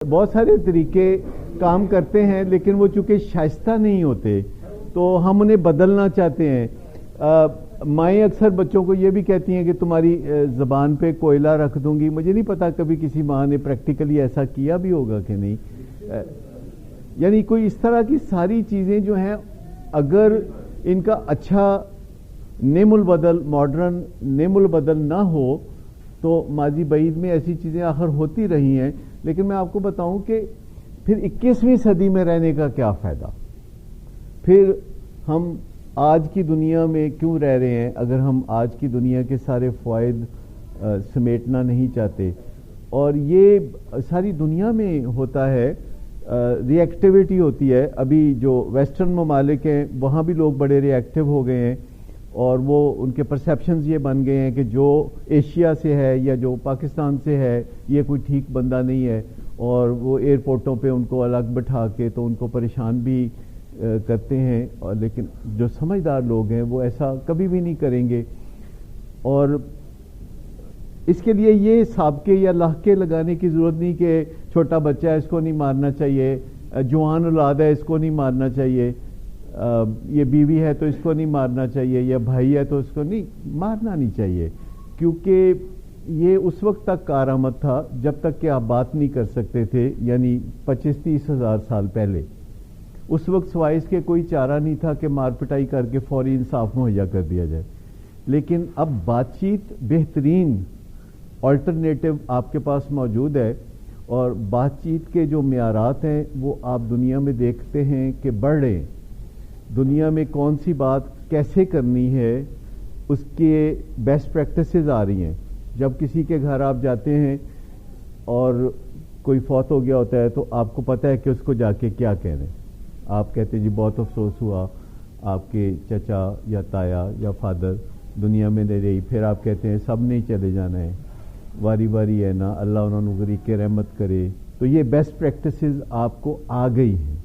بہت سارے طریقے کام کرتے ہیں لیکن وہ چونکہ شائستہ نہیں ہوتے تو ہم انہیں بدلنا چاہتے ہیں. مائیں اکثر بچوں کو یہ بھی کہتی ہیں کہ تمہاری زبان پہ کوئلہ رکھ دوں گی. مجھے نہیں پتا کبھی کسی ماں نے پریکٹیکلی ایسا کیا بھی ہوگا کہ نہیں. یعنی کوئی اس طرح کی ساری چیزیں جو ہیں اگر ان کا اچھا نعم البدل ماڈرن نعم البدل نہ ہو تو ماضی بعید میں ایسی چیزیں آخر ہوتی رہی ہیں. لیکن میں آپ کو بتاؤں کہ پھر 21ویں صدی میں رہنے کا کیا فائدہ. پھر ہم آج کی دنیا میں کیوں رہ رہے ہیں اگر ہم آج کی دنیا کے سارے فوائد سمیٹنا نہیں چاہتے. اور یہ ساری دنیا میں ہوتا ہے, ری ایکٹیویٹی ہوتی ہے. ابھی جو ویسٹرن ممالک ہیں وہاں بھی لوگ بڑے ری ایکٹیو ہو گئے ہیں اور وہ ان کے پرسیپشنز یہ بن گئے ہیں کہ جو ایشیا سے ہے یا جو پاکستان سے ہے یہ کوئی ٹھیک بندہ نہیں ہے, اور وہ ایئرپورٹوں پہ ان کو الگ بٹھا کے تو ان کو پریشان بھی کرتے ہیں. لیکن جو سمجھدار لوگ ہیں وہ ایسا کبھی بھی نہیں کریں گے. اور اس کے لیے یہ سابقے یا لاحقے لگانے کی ضرورت نہیں کہ چھوٹا بچہ ہے اس کو نہیں مارنا چاہیے, جوان اولاد ہے اس کو نہیں مارنا چاہیے, یہ بیوی ہے تو اس کو نہیں مارنا چاہیے, یا بھائی ہے تو اس کو نہیں مارنا نہیں چاہیے. کیونکہ یہ اس وقت تک کارآمد تھا جب تک کہ آپ بات نہیں کر سکتے تھے, یعنی 25-30 ہزار سال پہلے. اس وقت سوائے اس کے کوئی چارہ نہیں تھا کہ مار پٹائی کر کے فوری انصاف مہیا کر دیا جائے. لیکن اب بات چیت بہترین آلٹرنیٹو آپ کے پاس موجود ہے, اور بات چیت کے جو معیارات ہیں وہ آپ دنیا میں دیکھتے ہیں کہ بڑھ رہے ہیں. دنیا میں کون سی بات کیسے کرنی ہے اس کے بیسٹ پریکٹسز آ رہی ہیں. جب کسی کے گھر آپ جاتے ہیں اور کوئی فوت ہو گیا ہوتا ہے تو آپ کو پتہ ہے کہ اس کو جا کے کیا کہنا ہے. آپ کہتے ہیں جی بہت افسوس ہوا آپ کے چچا یا تایا یا فادر دنیا میں نہیں رہی. پھر آپ کہتے ہیں سب نہیں چلے جانا ہے, واری واری ہے نا, اللہ انہوں نے غریق رحمت کرے. تو یہ بیسٹ پریکٹسز آپ کو آ گئی ہیں.